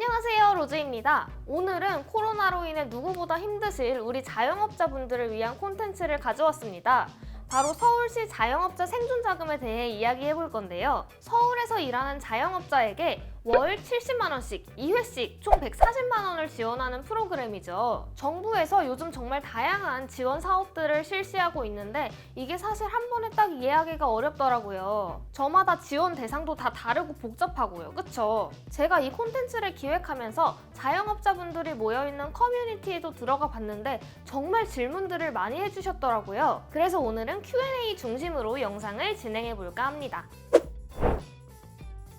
안녕하세요, 로즈입니다. 오늘은 코로나로 인해 누구보다 힘드실 우리 자영업자분들을 위한 콘텐츠를 가져왔습니다. 바로 서울시 자영업자 생존자금에 대해 이야기해 볼 건데요. 서울에서 일하는 자영업자에게 월 70만 원씩 2회씩 총 140만 원을 지원하는 프로그램이죠. 정부에서 요즘 정말 다양한 지원 사업들을 실시하고 있는데 이게 사실 한 번에 딱 이해하기가 어렵더라고요. 저마다 지원 대상도 다 다르고 복잡하고요. 그쵸? 제가 이 콘텐츠를 기획하면서 자영업자분들이 모여있는 커뮤니티에도 들어가 봤는데 정말 질문들을 많이 해주셨더라고요. 그래서 오늘은 Q&A 중심으로 영상을 진행해 볼까 합니다.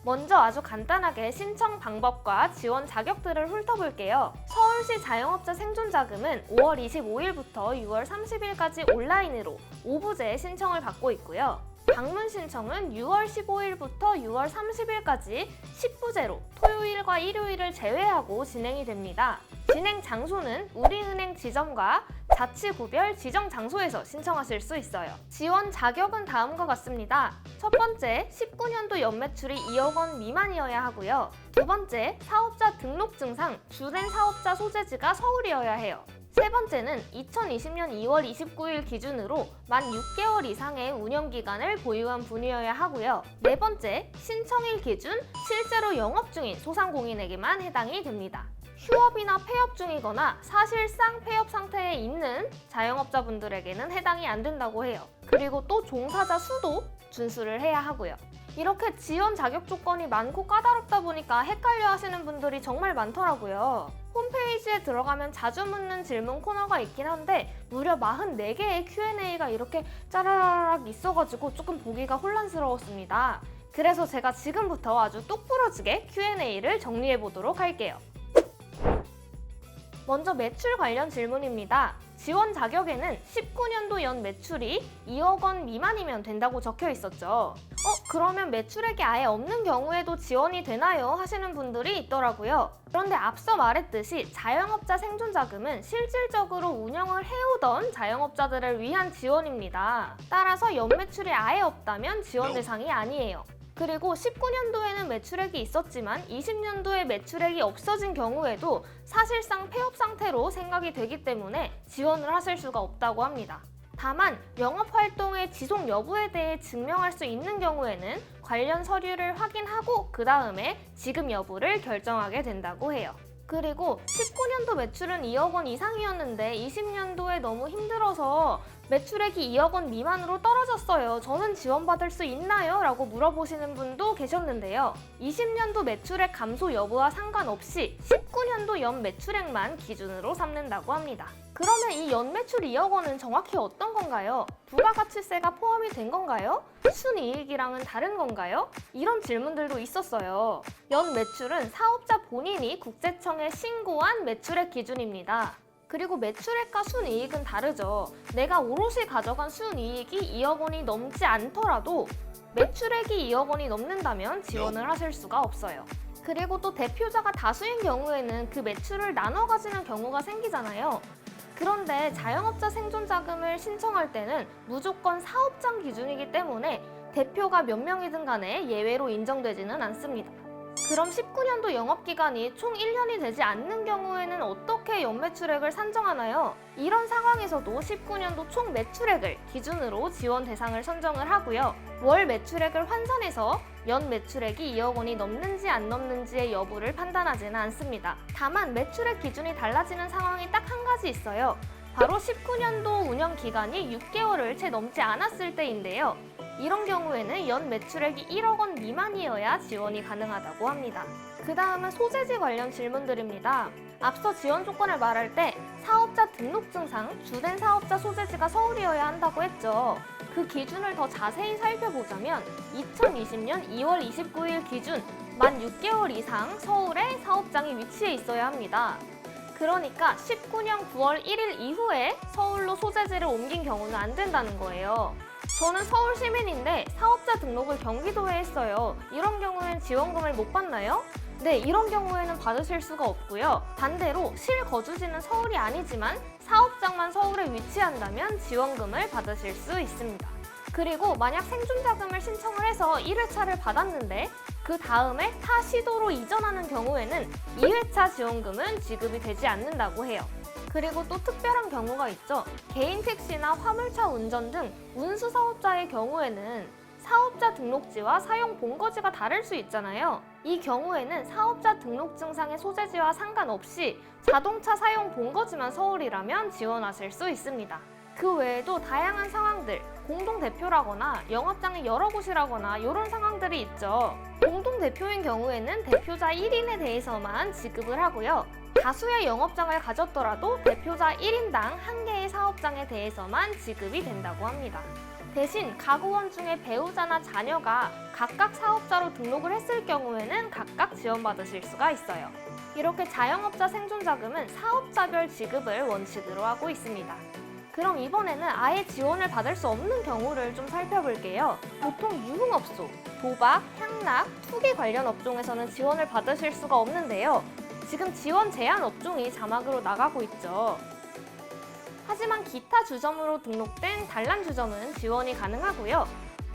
먼저 아주 간단하게 신청 방법과 지원 자격들을 훑어볼게요. 서울시 자영업자 생존자금은 5월 25일부터 6월 30일까지 온라인으로 오부제 신청을 받고 있고요. 방문 신청은 6월 15일부터 6월 30일까지 10부제로 토요일과 일요일을 제외하고 진행이 됩니다. 진행 장소는 우리은행 지점과 자치구별 지정 장소에서 신청하실 수 있어요. 지원 자격은 다음과 같습니다. 첫 번째, 19년도 연매출이 2억 원 미만이어야 하고요. 두 번째, 사업자 등록증상 주된 사업자 소재지가 서울이어야 해요. 세 번째는 2020년 2월 29일 기준으로 만 6개월 이상의 운영기간을 보유한 분이어야 하고요. 네 번째, 신청일 기준 실제로 영업 중인 소상공인에게만 해당이 됩니다. 휴업이나 폐업 중이거나 사실상 폐업 상태에 있는 자영업자분들에게는 해당이 안 된다고 해요. 그리고 또 종사자 수도 준수를 해야 하고요. 이렇게 지원 자격 조건이 많고 까다롭다 보니까 헷갈려 하시는 분들이 정말 많더라고요. 홈페이지에 들어가면 자주 묻는 질문 코너가 있긴 한데 무려 44개의 Q&A가 이렇게 짜라라락 있어가지고 조금 보기가 혼란스러웠습니다. 그래서 제가 지금부터 아주 똑부러지게 Q&A를 정리해 보도록 할게요. 먼저 매출 관련 질문입니다. 지원 자격에는 19년도 연 매출이 2억 원 미만이면 된다고 적혀 있었죠. 그러면 매출액이 아예 없는 경우에도 지원이 되나요? 하시는 분들이 있더라고요. 그런데 앞서 말했듯이 자영업자 생존자금은 실질적으로 운영을 해오던 자영업자들을 위한 지원입니다. 따라서 연 매출이 아예 없다면 지원 대상이 아니에요. 그리고 19년도에는 매출액이 있었지만 20년도에 매출액이 없어진 경우에도 사실상 폐업 상태로 생각이 되기 때문에 지원을 하실 수가 없다고 합니다. 다만 영업활동의 지속 여부에 대해 증명할 수 있는 경우에는 관련 서류를 확인하고 그 다음에 지급 여부를 결정하게 된다고 해요. 그리고 19년도 매출은 2억 원 이상이었는데 20년도에 너무 힘들어서 매출액이 2억 원 미만으로 떨어졌어요. 저는 지원받을 수 있나요? 라고 물어보시는 분도 계셨는데요. 20년도 매출액 감소 여부와 상관없이 19년도 연 매출액만 기준으로 삼는다고 합니다. 그러면 이 연 매출 2억 원은 정확히 어떤 건가요? 부가가치세가 포함이 된 건가요? 순이익이랑은 다른 건가요? 이런 질문들도 있었어요. 연 매출은 사업자 본인이 국세청에 신고한 매출액 기준입니다. 그리고 매출액과 순이익은 다르죠. 내가 오롯이 가져간 순이익이 2억 원이 넘지 않더라도 매출액이 2억 원이 넘는다면 지원을 하실 수가 없어요. 그리고 또 대표자가 다수인 경우에는 그 매출을 나눠 가지는 경우가 생기잖아요. 그런데 자영업자 생존자금을 신청할 때는 무조건 사업장 기준이기 때문에 대표가 몇 명이든 간에 예외로 인정되지는 않습니다. 그럼 19년도 영업기간이 총 1년이 되지 않는 경우에는 어떻게 연매출액을 산정하나요? 이런 상황에서도 19년도 총 매출액을 기준으로 지원 대상을 선정을 하고요. 월 매출액을 환산해서 연 매출액이 2억 원이 넘는지 안 넘는지의 여부를 판단하지는 않습니다. 다만 매출액 기준이 달라지는 상황이 딱 한 가지 있어요. 바로 19년도 운영 기간이 6개월을 채 넘지 않았을 때인데요. 이런 경우에는 연 매출액이 1억 원 미만이어야 지원이 가능하다고 합니다. 그 다음은 소재지 관련 질문들입니다. 앞서 지원 조건을 말할 때 사업자 등록증상 주된 사업자 소재지가 서울이어야 한다고 했죠. 그 기준을 더 자세히 살펴보자면 2020년 2월 29일 기준 만 6개월 이상 서울에 사업장이 위치해 있어야 합니다. 그러니까 19년 9월 1일 이후에 서울로 소재지를 옮긴 경우는 안 된다는 거예요. 저는 서울 시민인데 사업자 등록을 경기도에 했어요. 이런 경우엔 지원금을 못 받나요? 네, 이런 경우에는 받으실 수가 없고요. 반대로 실거주지는 서울이 아니지만 사업장만 서울에 위치한다면 지원금을 받으실 수 있습니다. 그리고 만약 생존자금을 신청을 해서 1회차를 받았는데 그 다음에 타 시도로 이전하는 경우에는 2회차 지원금은 지급이 되지 않는다고 해요. 그리고 또 특별한 경우가 있죠. 개인 택시나 화물차 운전 등 운수 사업자의 경우에는 사업자 등록지와 사용 본거지가 다를 수 있잖아요. 이 경우에는 사업자 등록증상의 소재지와 상관없이 자동차 사용 본거지만 서울이라면 지원하실 수 있습니다. 그 외에도 다양한 상황들, 공동대표라거나 영업장이 여러 곳이라거나 이런 상황들이 있죠. 공동대표인 경우에는 대표자 1인에 대해서만 지급을 하고요. 다수의 영업장을 가졌더라도 대표자 1인당 1개의 사업장에 대해서만 지급이 된다고 합니다. 대신 가구원 중에 배우자나 자녀가 각각 사업자로 등록을 했을 경우에는 각각 지원받으실 수가 있어요. 이렇게 자영업자 생존자금은 사업자별 지급을 원칙으로 하고 있습니다. 그럼 이번에는 아예 지원을 받을 수 없는 경우를 좀 살펴볼게요. 보통 유흥업소, 도박, 향락, 투기 관련 업종에서는 지원을 받으실 수가 없는데요. 지금 지원 제한 업종이 자막으로 나가고 있죠. 하지만 기타 주점으로 등록된 단란 주점은 지원이 가능하고요.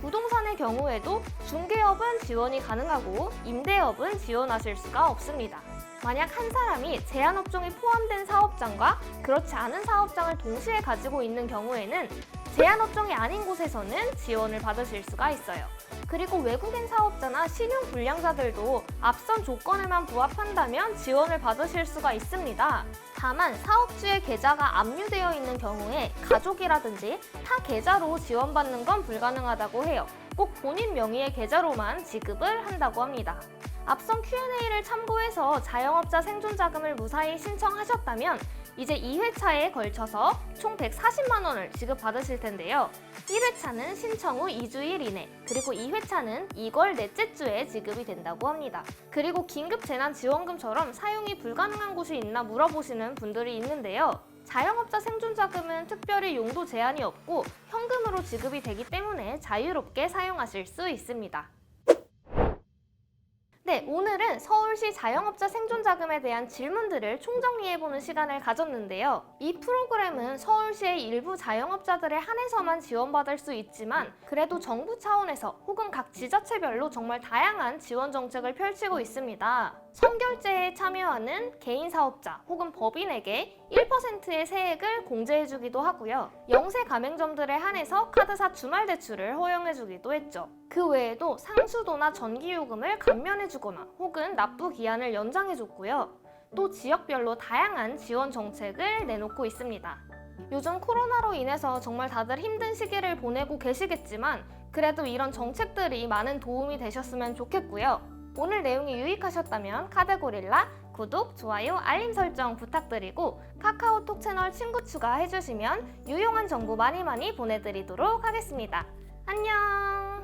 부동산의 경우에도 중개업은 지원이 가능하고 임대업은 지원하실 수가 없습니다. 만약 한 사람이 제한업종이 포함된 사업장과 그렇지 않은 사업장을 동시에 가지고 있는 경우에는 제한업종이 아닌 곳에서는 지원을 받으실 수가 있어요. 그리고 외국인 사업자나 신용불량자들도 앞선 조건에만 부합한다면 지원을 받으실 수가 있습니다. 다만 사업주의 계좌가 압류되어 있는 경우에 가족이라든지 타 계좌로 지원받는 건 불가능하다고 해요. 꼭 본인 명의의 계좌로만 지급을 한다고 합니다. 앞선 Q&A를 참고해서 자영업자 생존자금을 무사히 신청하셨다면 이제 2회차에 걸쳐서 총 140만 원을 지급받으실 텐데요. 1회차는 신청 후 2주일 이내, 그리고 2회차는 2월 넷째 주에 지급이 된다고 합니다. 그리고 긴급재난지원금처럼 사용이 불가능한 곳이 있나 물어보시는 분들이 있는데요. 자영업자 생존자금은 특별히 용도 제한이 없고 현금으로 지급이 되기 때문에 자유롭게 사용하실 수 있습니다. 네, 오늘은 서울시 자영업자 생존자금에 대한 질문들을 총정리해보는 시간을 가졌는데요. 이 프로그램은 서울시의 일부 자영업자들에 한해서만 지원받을 수 있지만 그래도 정부 차원에서 혹은 각 지자체별로 정말 다양한 지원 정책을 펼치고 있습니다. 선결제에 참여하는 개인 사업자 혹은 법인에게 1%의 세액을 공제해주기도 하고요. 영세 가맹점들에 한해서 카드사 주말 대출을 허용해주기도 했죠. 그 외에도 상수도나 전기요금을 감면해주거나 혹은 납부 기한을 연장해줬고요. 또 지역별로 다양한 지원 정책을 내놓고 있습니다. 요즘 코로나로 인해서 정말 다들 힘든 시기를 보내고 계시겠지만 그래도 이런 정책들이 많은 도움이 되셨으면 좋겠고요. 오늘 내용이 유익하셨다면 카드고릴라 구독, 좋아요, 알림 설정 부탁드리고 카카오톡 채널 친구 추가해주시면 유용한 정보 많이 보내드리도록 하겠습니다. 안녕!